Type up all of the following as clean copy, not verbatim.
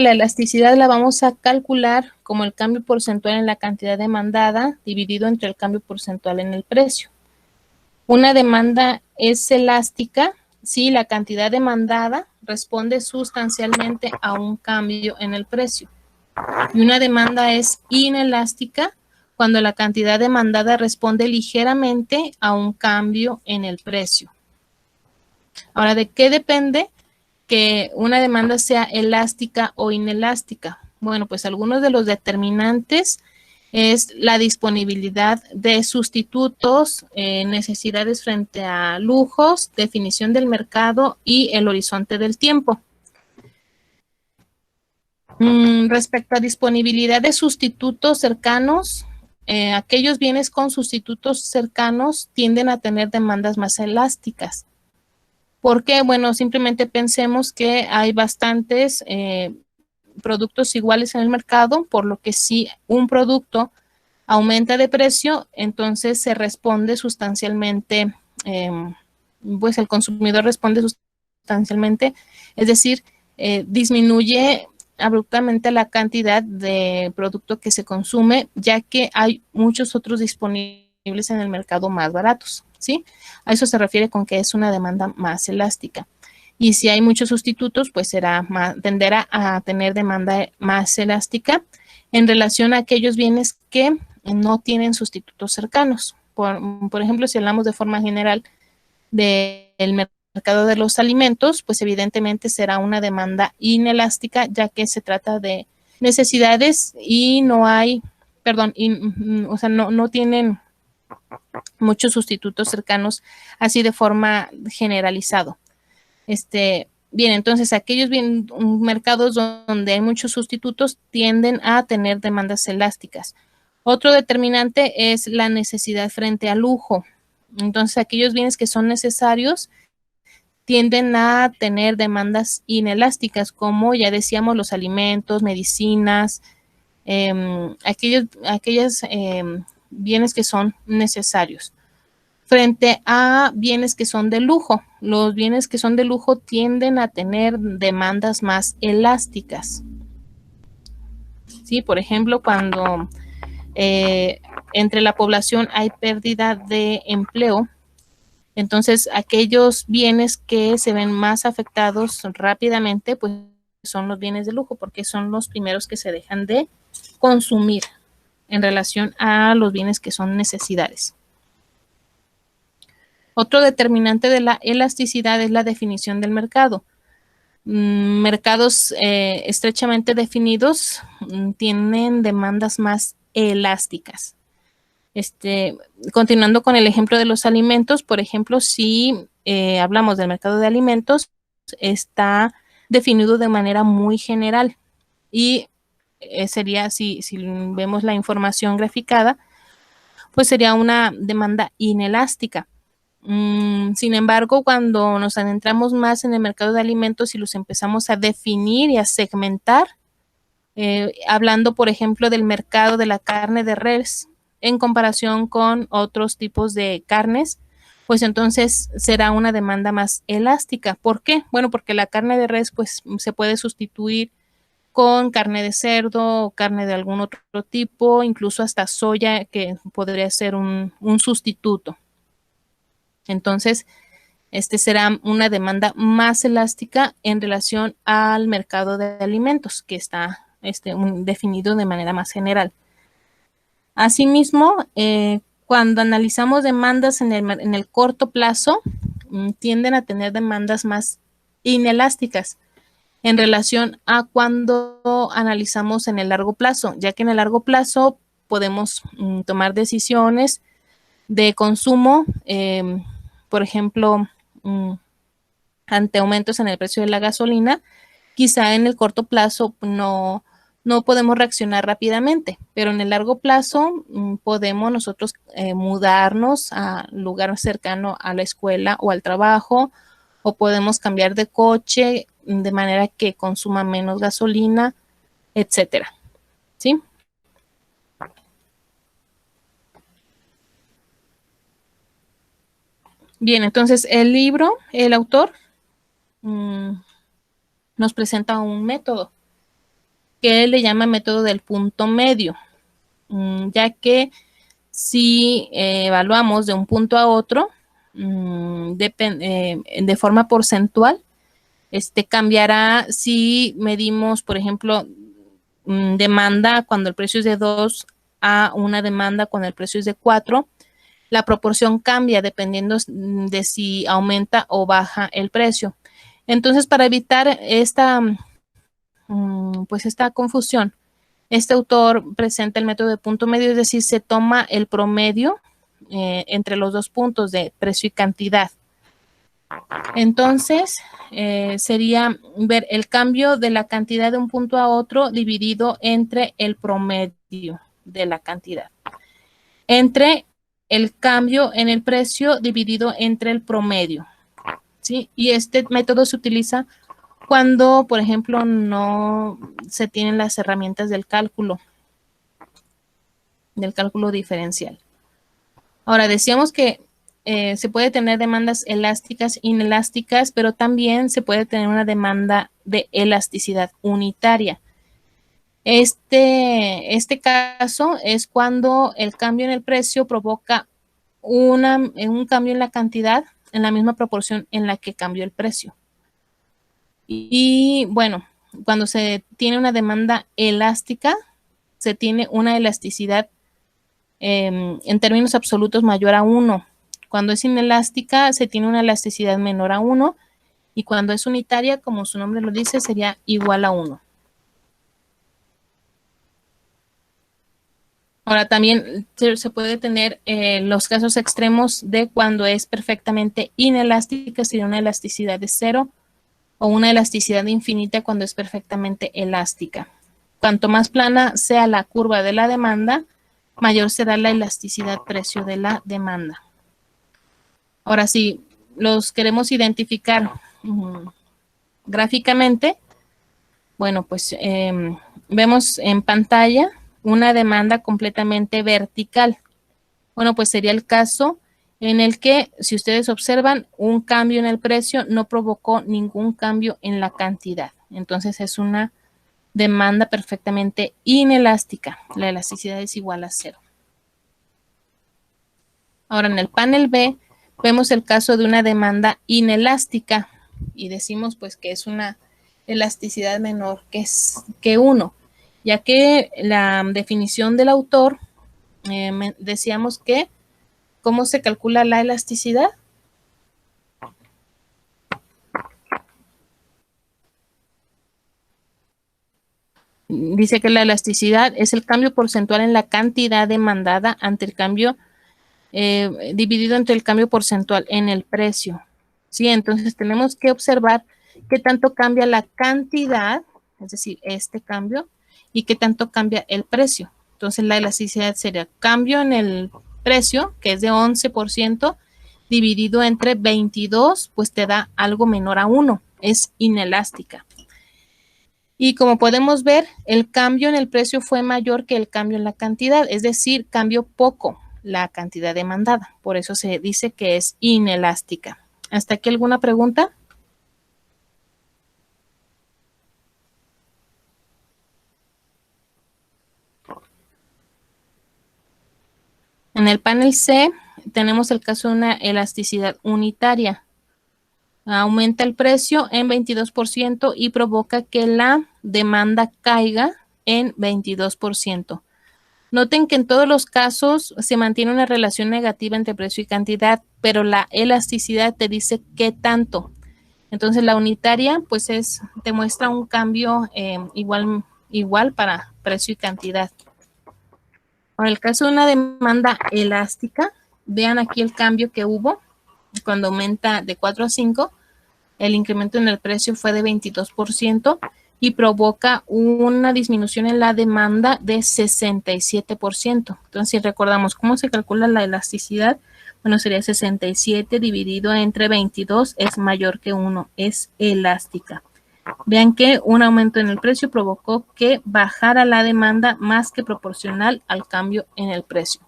la elasticidad la vamos a calcular como el cambio porcentual en la cantidad demandada dividido entre el cambio porcentual en el precio. Una demanda es elástica si la cantidad demandada responde sustancialmente a un cambio en el precio. Y una demanda es inelástica cuando la cantidad demandada responde ligeramente a un cambio en el precio. Ahora, ¿de qué depende que una demanda sea elástica o inelástica? Bueno, pues algunos de los determinantes es la disponibilidad de sustitutos, necesidades frente a lujos, definición del mercado y el horizonte del tiempo. Respecto a disponibilidad de sustitutos cercanos, aquellos bienes con sustitutos cercanos tienden a tener demandas más elásticas. ¿Por qué? Bueno, simplemente pensemos que hay bastantes productos iguales en el mercado, por lo que si un producto aumenta de precio, entonces se responde sustancialmente, pues el consumidor responde sustancialmente, es decir, disminuye abruptamente la cantidad de producto que se consume, ya que hay muchos otros disponibles en el mercado más baratos, ¿sí? A eso se refiere con que es una demanda más elástica. Y si hay muchos sustitutos, pues tenderá a tener demanda más elástica en relación a aquellos bienes que no tienen sustitutos cercanos. Por ejemplo, si hablamos de forma general del mercado de los alimentos, pues evidentemente será una demanda inelástica, ya que se trata de necesidades y no hay, perdón, o sea, no tienen muchos sustitutos cercanos así de forma generalizado. Bien, entonces aquellos mercados donde hay muchos sustitutos tienden a tener demandas elásticas. Otro determinante es la necesidad frente al lujo. Entonces, aquellos bienes que son necesarios tienden a tener demandas inelásticas, como ya decíamos, los alimentos, medicinas, aquellos bienes que son necesarios. Frente a bienes que son de lujo, los bienes que son de lujo tienden a tener demandas más elásticas. Sí, por ejemplo, cuando entre la población hay pérdida de empleo, entonces aquellos bienes que se ven más afectados rápidamente, pues son los bienes de lujo, porque son los primeros que se dejan de consumir en relación a los bienes que son necesidades. Otro determinante de la elasticidad es la definición del mercado. Mercados estrechamente definidos tienen demandas más elásticas. Continuando con el ejemplo de los alimentos, por ejemplo, si hablamos del mercado de alimentos, está definido de manera muy general y sería, si vemos la información graficada, pues sería una demanda inelástica. Sin embargo, cuando nos adentramos más en el mercado de alimentos y los empezamos a definir y a segmentar, hablando, por ejemplo, del mercado de la carne de res en comparación con otros tipos de carnes, pues entonces será una demanda más elástica. ¿Por qué? Bueno, porque la carne de res pues se puede sustituir con carne de cerdo o carne de algún otro tipo, incluso hasta soya, que podría ser un sustituto. Entonces, será una demanda más elástica en relación al mercado de alimentos, que está definido de manera más general. Asimismo, cuando analizamos demandas en el corto plazo, tienden a tener demandas más inelásticas en relación a cuando analizamos en el largo plazo, ya que en el largo plazo podemos tomar decisiones de consumo, por ejemplo, ante aumentos en el precio de la gasolina, quizá en el corto plazo no podemos reaccionar rápidamente, pero en el largo plazo podemos nosotros mudarnos a lugar cercano a la escuela o al trabajo, o podemos cambiar de coche de manera que consuma menos gasolina, etcétera. ¿Sí? Bien, entonces el libro, el autor nos presenta un método que le llama método del punto medio, ya que si evaluamos de un punto a otro de forma porcentual, cambiará si medimos, por ejemplo, demanda cuando el precio es de 2 a una demanda cuando el precio es de 4. La proporción cambia dependiendo de si aumenta o baja el precio. Entonces, para evitar esta confusión, este autor presenta el método de punto medio, es decir, se toma el promedio entre los dos puntos de precio y cantidad. Entonces, sería ver el cambio de la cantidad de un punto a otro dividido entre el promedio de la cantidad. Entre el cambio en el precio dividido entre el promedio, ¿sí? Y este método se utiliza cuando, por ejemplo, no se tienen las herramientas del cálculo diferencial. Ahora, decíamos que se puede tener demandas elásticas, inelásticas, pero también se puede tener una demanda de elasticidad unitaria. Este caso es cuando el cambio en el precio provoca un cambio en la cantidad en la misma proporción en la que cambió el precio. Y bueno, cuando se tiene una demanda elástica, se tiene una elasticidad en términos absolutos mayor a 1. Cuando es inelástica, se tiene una elasticidad menor a 1. Y cuando es unitaria, como su nombre lo dice, sería igual a 1. Ahora, también se puede tener los casos extremos de cuando es perfectamente inelástica, sería una elasticidad de 0, o una elasticidad infinita cuando es perfectamente elástica. Cuanto más plana sea la curva de la demanda, mayor será la elasticidad precio de la demanda. Ahora, si los queremos identificar gráficamente, bueno, pues vemos en pantalla una demanda completamente vertical. Bueno, pues sería el caso en el que, si ustedes observan, un cambio en el precio no provocó ningún cambio en la cantidad. Entonces es una demanda perfectamente inelástica. La elasticidad es igual a 0. Ahora, en el panel B vemos el caso de una demanda inelástica y decimos pues que es una elasticidad menor que 1, ya que la definición del autor decíamos que ¿cómo se calcula la elasticidad? Dice que la elasticidad es el cambio porcentual en la cantidad demandada ante el cambio dividido entre el cambio porcentual en el precio. ¿Sí? Entonces tenemos que observar qué tanto cambia la cantidad, es decir, este cambio, y qué tanto cambia el precio. Entonces la elasticidad sería cambio en el precio, que es de 11%, dividido entre 22, pues te da algo menor a 1, es inelástica. Y como podemos ver, el cambio en el precio fue mayor que el cambio en la cantidad, es decir, cambió poco la cantidad demandada. Por eso se dice que es inelástica. ¿Hasta aquí alguna pregunta? En el panel C tenemos el caso de una elasticidad unitaria. Aumenta el precio en 22% y provoca que la demanda caiga en 22%. Noten que en todos los casos se mantiene una relación negativa entre precio y cantidad, pero la elasticidad te dice qué tanto. Entonces la unitaria pues te muestra un cambio igual para precio y cantidad. Ahora, el caso de una demanda elástica, vean aquí el cambio que hubo cuando aumenta de 4 a 5, el incremento en el precio fue de 22% y provoca una disminución en la demanda de 67%. Entonces, si recordamos cómo se calcula la elasticidad, bueno, sería 67 dividido entre 22 es mayor que 1, es elástica. Vean que un aumento en el precio provocó que bajara la demanda más que proporcional al cambio en el precio.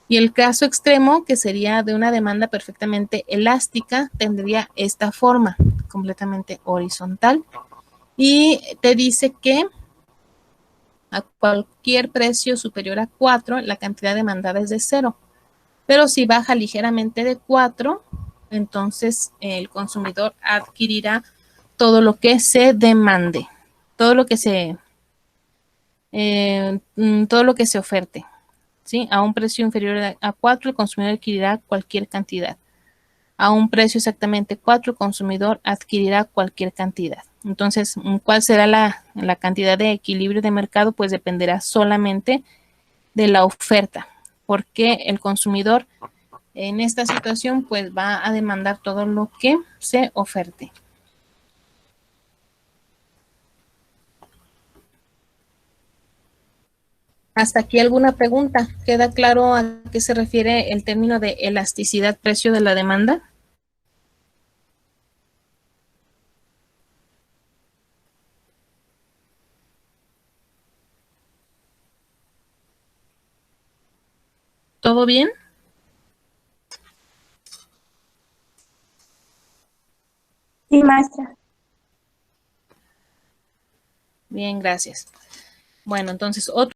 Y el caso extremo, que sería de una demanda perfectamente elástica, tendría esta forma, completamente horizontal. Y te dice que A cualquier precio superior a 4, la cantidad demandada es de 0. Pero si baja ligeramente de 4, entonces el consumidor adquirirá todo lo que se demande, todo lo que se oferte. ¿Sí? A un precio inferior a 4, el consumidor adquirirá cualquier cantidad. A un precio exactamente 4, el consumidor adquirirá cualquier cantidad. Entonces, ¿cuál será la cantidad de equilibrio de mercado? Pues dependerá solamente de la oferta, porque el consumidor en esta situación pues va a demandar todo lo que se oferte. ¿Hasta aquí alguna pregunta? ¿Queda claro a qué se refiere el término de elasticidad precio de la demanda? ¿Todo bien? Sí, maestra. Bien, gracias. Bueno, entonces otro